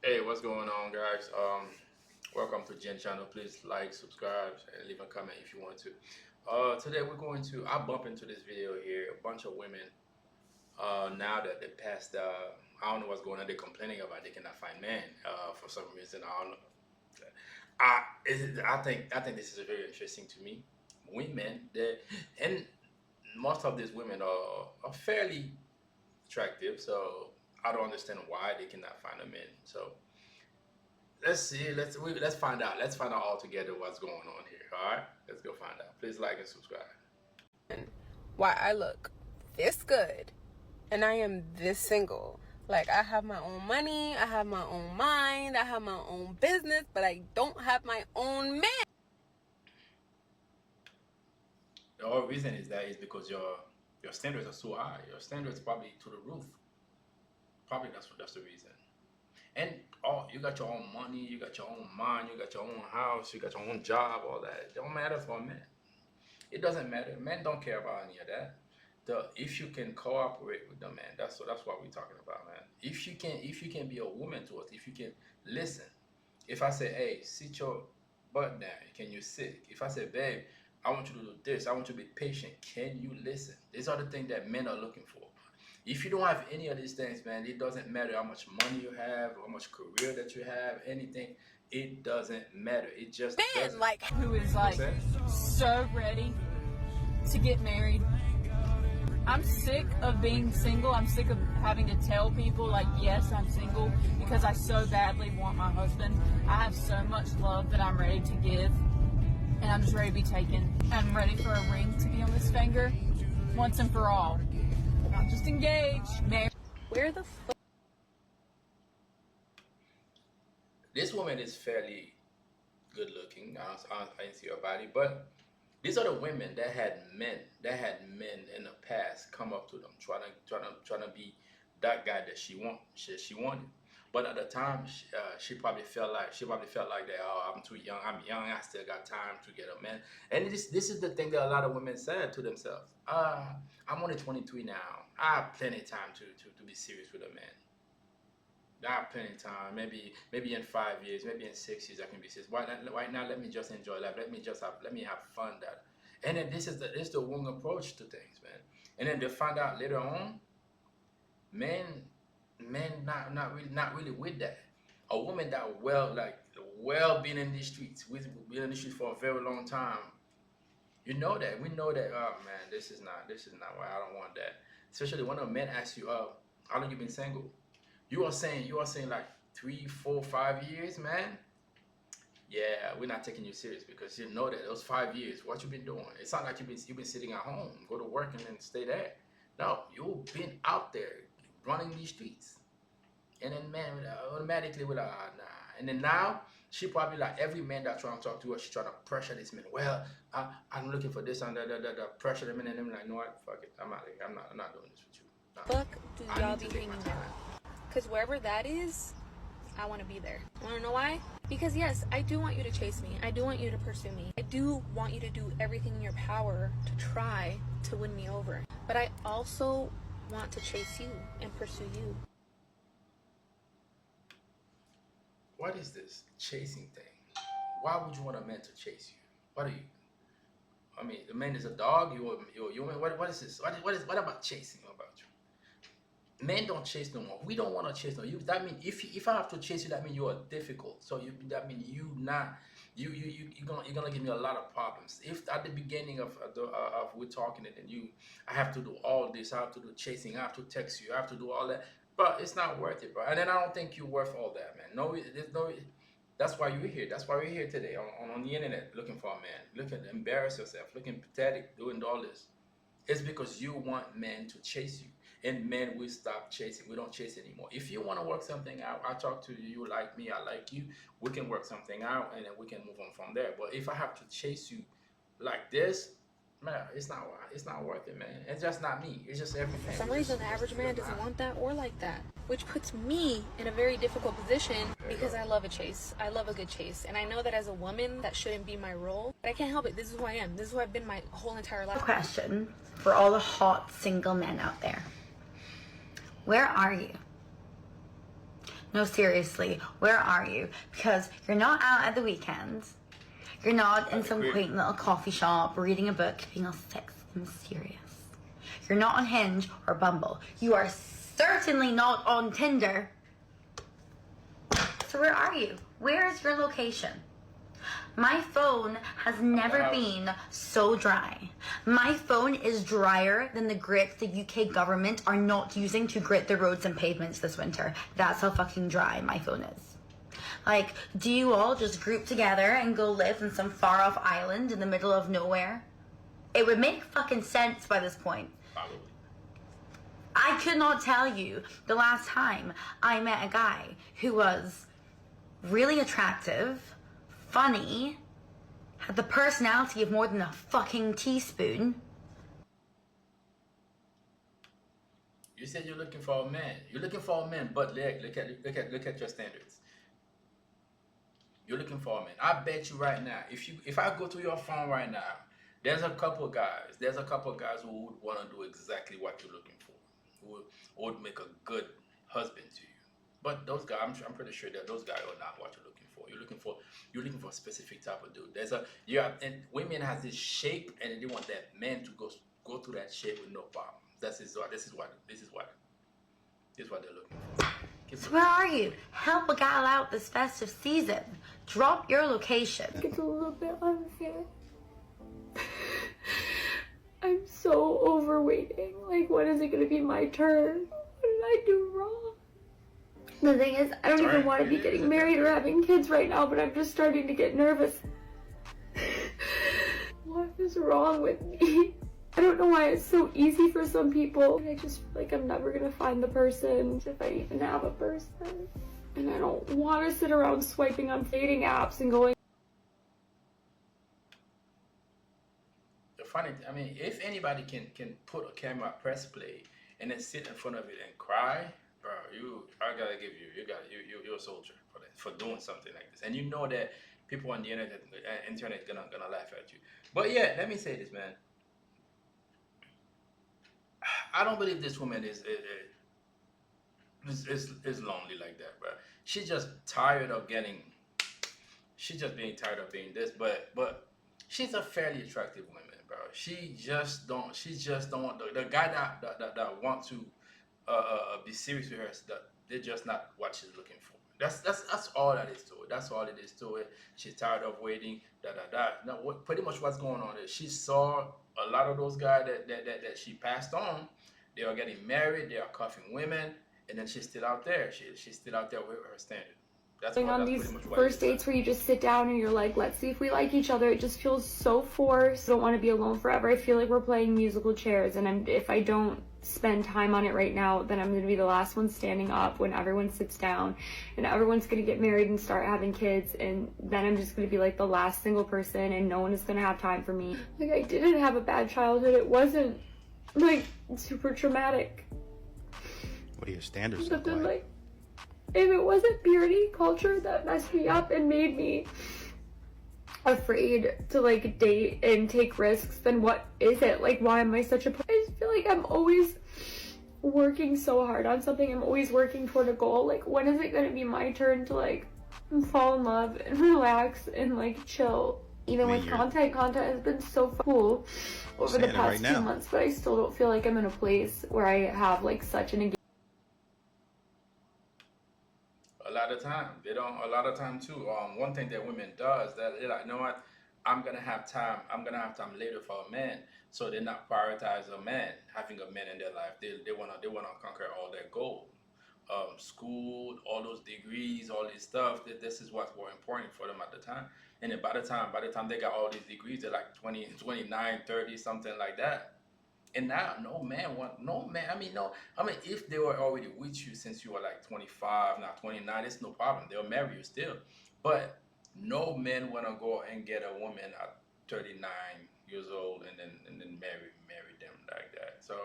Hey, what's going on, guys? Welcome to Jen channel. Please like, subscribe, and leave a comment if you want to. Today we're going to. I bump into this video here. A bunch of women. Now that they passed. I don't know what's going on. They're complaining about they cannot find men. For some reason, I don't know. I think this is very interesting to me. Women, and most of these women are fairly attractive. So I don't understand why they cannot find a man. So let's see. Let's find out. Let's find out all together what's going on here. All right, let's go find out. Please like and subscribe. Why I look this good and I am this single. Like, I have my own money, I have my own mind, I have my own business, but I don't have my own man. The whole reason is because your standards are so high. Your standards probably to the roof. Probably that's the reason. And you got your own money, you got your own mind, you got your own house, you got your own job, all that. It don't matter for a man. It doesn't matter. Men don't care about any of that. If you can cooperate with the man, that's what we're talking about, man. If you can be a woman to us, if you can listen. If I say, hey, sit your butt down, can you sit? If I say, babe, I want you to do this, I want you to be patient, can you listen? These are the things that men are looking for. If you don't have any of these things, man, it doesn't matter how much money you have, how much career that you have, anything. It doesn't matter. It just doesn't. Like, who is like so ready to get married. I'm sick of being single. I'm sick of having to tell people like, yes, I'm single, because I so badly want my husband. I have so much love that I'm ready to give, and I'm just ready to be taken. I'm ready for a ring to be on this finger once and for all. Not just engaged, married. where the fuck? This woman is fairly good looking. I didn't see her body, but these are the women that had men in the past come up to them, trying to be that guy that she wanted. But at the time, she probably felt like that. Oh, I'm too young. I'm young. I still got time to get a man. And this is the thing that a lot of women said to themselves. I'm only 23 now. I have plenty of time to be serious with a man. I have plenty of time. Maybe in 5 years, maybe in 6 years, I can be serious. Why not? Right now, let me just enjoy life. Let me have fun. And then this is the wrong approach to things, man. And then they find out later on, men not really with that. A woman that well been in these streets, been in the streets for a very long time. You know that. We know that. Oh man, this is not why I don't want that. Especially when a man asks you, how long you been single? You are saying like 3, 4, 5 years, man. Yeah, we're not taking you serious because you know that those 5 years, what you've been doing. It's not like you've been sitting at home, go to work and then stay there. No, you've been out there running these streets. And then man, automatically with nah. And then now she probably like every man that trying to talk to her, she trying to pressure this man. Well, I'm looking for this and that, pressure them, and then I'm like, no, fuck it, I'm not doing this with you. No. Fuck do y'all be hanging out? Because wherever that is, I want to be there. Want to know why? Because yes, I do want you to chase me. I do want you to pursue me. I do want you to do everything in your power to try to win me over. But I also want to chase you and pursue you. What is this chasing thing? Why would you want a man to chase you? What are you? I mean, the man is a dog. You what is this? What about chasing about you? Men don't chase no more. We don't want to chase no. You that mean if I have to chase you, that means you are difficult. So that means you're gonna give me a lot of problems. If at the beginning of we're talking and then I have to do all this, I have to do chasing, I have to text you, I have to do all that, but it's not worth it, bro. And then I don't think you're worth all that, man. No, there's no. That's why you're here. That's why we're here today on the internet looking for a man, looking to embarrass yourself, looking pathetic, doing all this. It's because you want men to chase you. And men will stop chasing. We don't chase anymore. If you want to work something out, I talk to you, you like me, I like you. We can work something out and then we can move on from there. But if I have to chase you like this, man, it's not worth it, man. It's just not me. It's just everything. For some reason, the average man doesn't want that or like that, which puts me in a very difficult position because I love a chase. I love a good chase. And I know that as a woman, that shouldn't be my role, but I can't help it. This is who I am. This is who I've been my whole entire life. Question for all the hot single men out there. Where are you? No, seriously, where are you? Because you're not out at the weekends. You're not in some quaint little coffee shop reading a book, being all sexy and mysterious. You're not on Hinge or Bumble. You are certainly not on Tinder. So where are you? Where is your location? My phone has never been so dry. My phone is drier than the grit the UK government are not using to grit the roads and pavements this winter. That's how fucking dry my phone is. Like, do you all just group together and go live in some far off island in the middle of nowhere? It would make fucking sense by this point. Probably. I could not tell you the last time I met a guy who was really attractive, funny, had the personality of more than a fucking teaspoon. You said you're looking for a man. You're looking for a man, but look at your standards. You're looking for a man. I bet you right now, if I go to your phone right now, there's a couple guys who would want to do exactly what you're looking for, who would make a good husband to you. But those guys, I'm pretty sure that those guys are not what you're looking for. You're looking for a specific type of dude. And women has this shape, and they want that man to go through that shape with no problem. This is what they're looking for. So where are you? Help a gal out this festive season. Drop your location. It's a little bit unfair. I'm so over waiting. Like, when is it gonna be my turn? What did I do wrong? The thing is, I don't even want to be getting married or having kids right now, but I'm just starting to get nervous. What is wrong with me? I don't know why it's so easy for some people. I just feel like I'm never gonna find the person if I even have a person. And I don't want to sit around swiping on dating apps and going. The funny, I mean, if anybody can put a camera, press play, and then sit in front of it and cry, bro, I gotta give you're a soldier for that, for doing something like this. And you know that people on the internet gonna laugh at you. But yeah, let me say this, man. I don't believe this woman is lonely like that, bro. She's just tired of getting. She's just being tired of being this, but she's a fairly attractive woman, bro. She just don't want the guy that want to be serious with her. They're just not what she's looking for. That's all that is to it. That's all it is to it. She's tired of waiting. Now, pretty much what's going on is she saw a lot of those guys that she passed on. They are getting married. They are cuffing women, and then she's still out there. She's still out there with her standard. That's On these first dates where you just sit down and you're like, let's see if we like each other. It just feels so forced. I don't want to be alone forever. I feel like we're playing musical chairs, and if I don't spend time on it right now, then I'm going to be the last one standing up when everyone sits down and everyone's going to get married and start having kids, and then I'm just going to be like the last single person and no one is going to have time for me. Like, I didn't have a bad childhood. It wasn't like super traumatic. What are your standards But look then, like? if it wasn't purity culture that messed me up and made me afraid to like date and take risks, then what is it? Like, why am I such a I just feel like I'm always working so hard on something. I'm always working toward a goal. Like, when is it going to be my turn to like fall in love and relax and like chill? Even with content has been so cool over the past few months, but I still don't feel like I'm in a place where I have like such an engagement. A lot of time they don't. A lot of time too. One thing that women does that they're like, you know what? I'm gonna have time later for a man. So they're not prioritize a man, having a man in their life. They wanna conquer all their goals. School, all those degrees, all this stuff. This is what's more important for them at the time. And then by the time they got all these degrees, they're like 20, 29, 30, something like that. And now, no man, if they were already with you since you were like 25, now 29, it's no problem. They'll marry you still. But no man want to go and get a woman at 39 years old and then marry them like that. So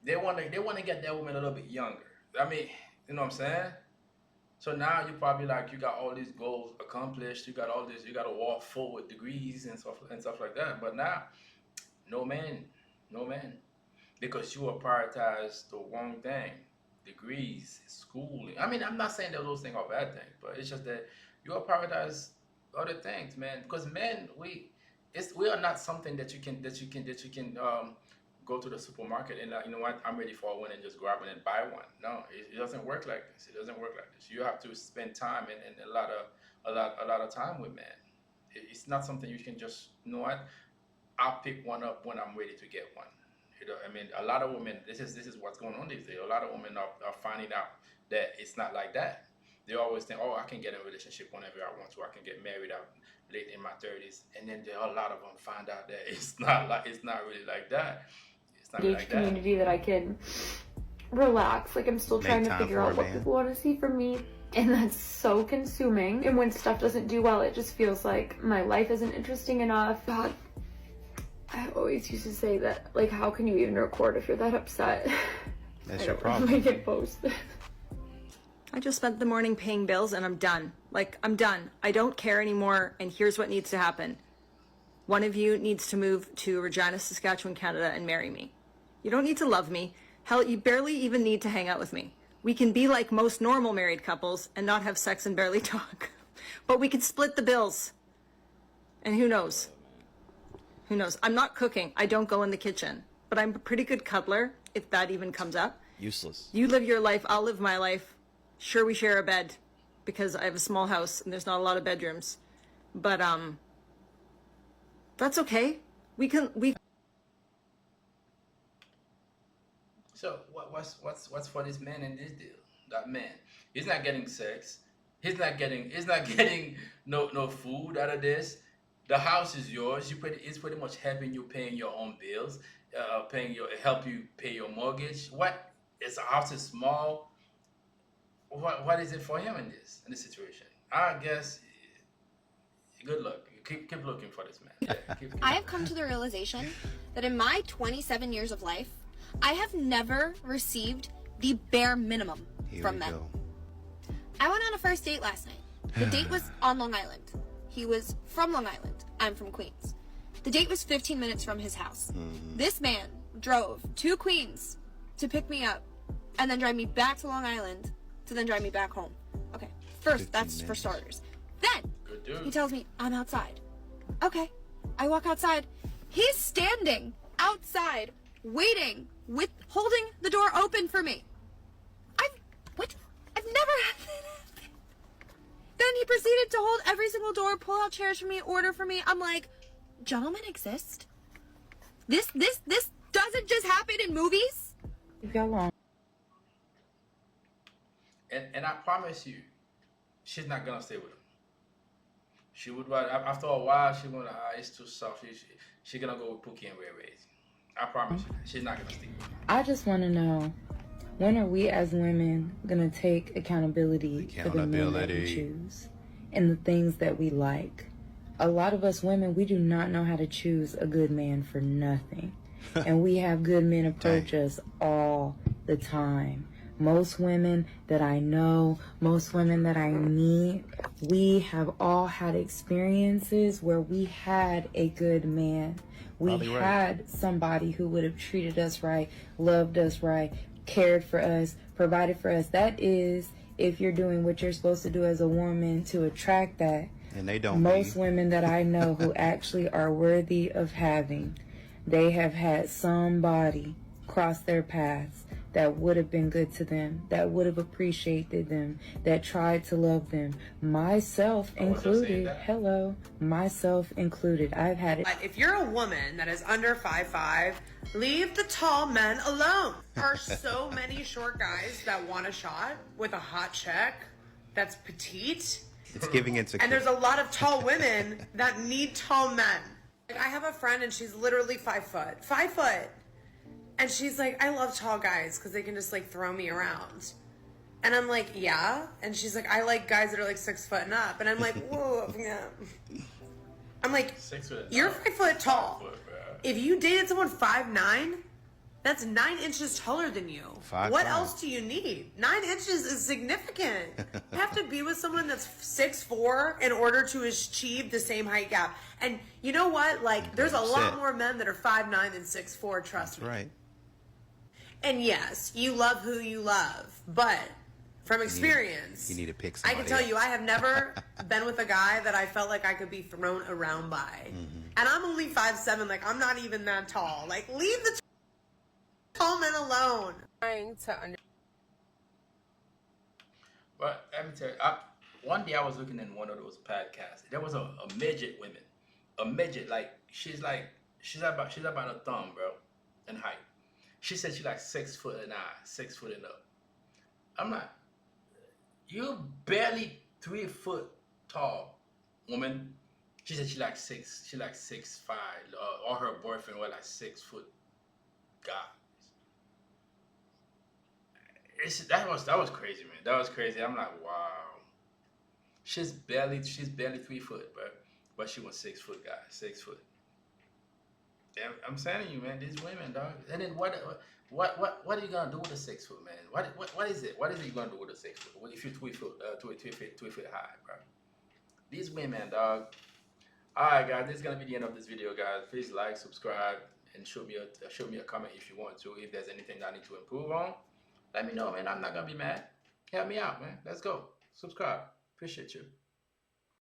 they want to get that woman a little bit younger. I mean, you know what I'm saying? So now you probably like, you got all these goals accomplished. You got all this, you got a wall full with degrees and stuff like that. But now, no man, because you will prioritize the wrong thing. degrees, schooling. I mean, I'm not saying that those things are bad things, but it's just that you gotta prioritize other things, man. Because men, we are not something that you can go to the supermarket and you know what, I'm ready for one and just grab it and buy one. No, it doesn't work like this. It doesn't work like this. You have to spend time and a lot of time with men. It's not something you can just, you know what, I'll pick one up when I'm ready to get one. You know, I mean, a lot of women. This is what's going on these days. A lot of women are finding out that it's not like that. They always think, oh, I can get in a relationship whenever I want to. I can get married out late in my 30s, and then there are a lot of them find out that it's not really like that. It's not really like that. Community that I can relax. Like, I'm still trying to time figure for out it, what man. people want to see from me. And that's so consuming. And when stuff doesn't do well, it just feels like my life isn't interesting enough. God, I always used to say that, like, how can you even record if you're that upset? That's I your don't problem. Make it post. I just spent the morning paying bills and I'm done. Like, I'm done. I don't care anymore, and here's what needs to happen. One of you needs to move to Regina, Saskatchewan, Canada, and marry me. You don't need to love me. Hell, you barely even need to hang out with me. We can be like most normal married couples and not have sex and barely talk. But we can split the bills. And who knows? Who knows? I'm not cooking. I don't go in the kitchen. But I'm a pretty good cuddler, if that even comes up. Useless. You live your life, I'll live my life. Sure, we share a bed because I have a small house and there's not a lot of bedrooms. But that's okay. We So what's for this man in this deal? That man, he's not getting sex. He's not getting no food out of this. The house is yours. It's pretty much helping you paying your own bills, help you pay your mortgage. What is the house is small? What is it for him in this situation? I guess good luck. Keep looking for this man. Yeah, keep I have come to the realization that in my 27 years of life, I have never received the bare minimum Here from we men. go. I went on a first date last night. The date was on Long Island. He was from Long Island. I'm from Queens. The date was 15 minutes from his house. This man drove to Queens to pick me up and then drive me back to Long Island to then drive me back home. Okay, first, 15 that's for minutes. starters. Then, Good dude. he tells me, I'm outside. Okay, I walk outside. He's standing outside, waiting, holding the door open for me. I've never had that happen. Then he proceeded to hold every single door, pull out chairs for me, order for me. I'm like, gentlemen exist? This doesn't just happen in movies? And I promise you, she's not gonna stay with him. She would rather after a while she gonna it's too soft. She gonna go with Pookie and Ray Ray's. I promise you, she's not gonna stick with him. I just want to know, when are we as women going to take accountability for the men that we Accountability. choose and the things that we like? A lot of us women, we do not know how to choose a good man for nothing. And we have good men approach us all the time. Most women that I know, most women that I meet, we have all had experiences where we had a good man. We Probably right. had somebody who would have treated us right, loved us right, cared for us, provided for us. That is, if you're doing what you're supposed to do as a woman to attract that. And they don't. Most be. women that I know who actually are worthy of having, they have had somebody cross their paths that would have been good to them, that would have appreciated them, that tried to love them, myself I was just saying included. that. Hello, myself included. I've had it. But if you're a woman that is under 5'5", leave the tall men alone. There are so many short guys that want a shot with a hot check that's petite. It's giving insecure. And there's a lot of tall women that need tall men. Like, I have a friend and she's literally 5 foot. 5 foot. And she's like, I love tall guys because they can just like throw me around. And I'm like, yeah. And she's like, I like guys that are like 6 foot and up. And I'm like, whoa, yeah. I'm like, 6 foot. you're 5 foot tall. 5 foot, bro. If you dated someone 5'9", that's 9 inches taller than you. 5'5". What else do you need? 9 inches is significant. You have to be with someone that's 6'4" in order to achieve the same height gap. And you know what? Like, there's a lot Sit. more men that are 5'9" than 6'4", trust me. Right. And yes, you love who you love, but from experience, you need to pick I somebody can tell else. you, I have never been with a guy that I felt like I could be thrown around by. And I'm only 5'7", like I'm not even that tall. Like leave the tall men alone. Trying to understand. But let me tell you, one day I was looking in one of those podcasts. There was a midget woman, a midget she's about a thumb, bro, in height. She said she's like 6'9", 6 foot and up. I'm like, you barely 3 foot tall, woman. She said she like 6'5". All her boyfriend were like 6 foot guys. That was crazy, man. That was crazy. I'm like, wow. She's barely 3 foot, but she was 6 foot, guys. 6 foot. Damn, I'm saying to you, man, these women, dog. And then what are you gonna do with a 6 foot, man? What is it? What is it you gonna do with a 6 foot? If you're 3 foot, 3 feet high, bro? These women, dog. All right, guys. This is gonna be the end of this video, guys. Please like, subscribe, and show me a comment if you want to. If there's anything that I need to improve on, let me know, man. I'm not gonna be mad. Help me out, man. Let's go. Subscribe. Appreciate you.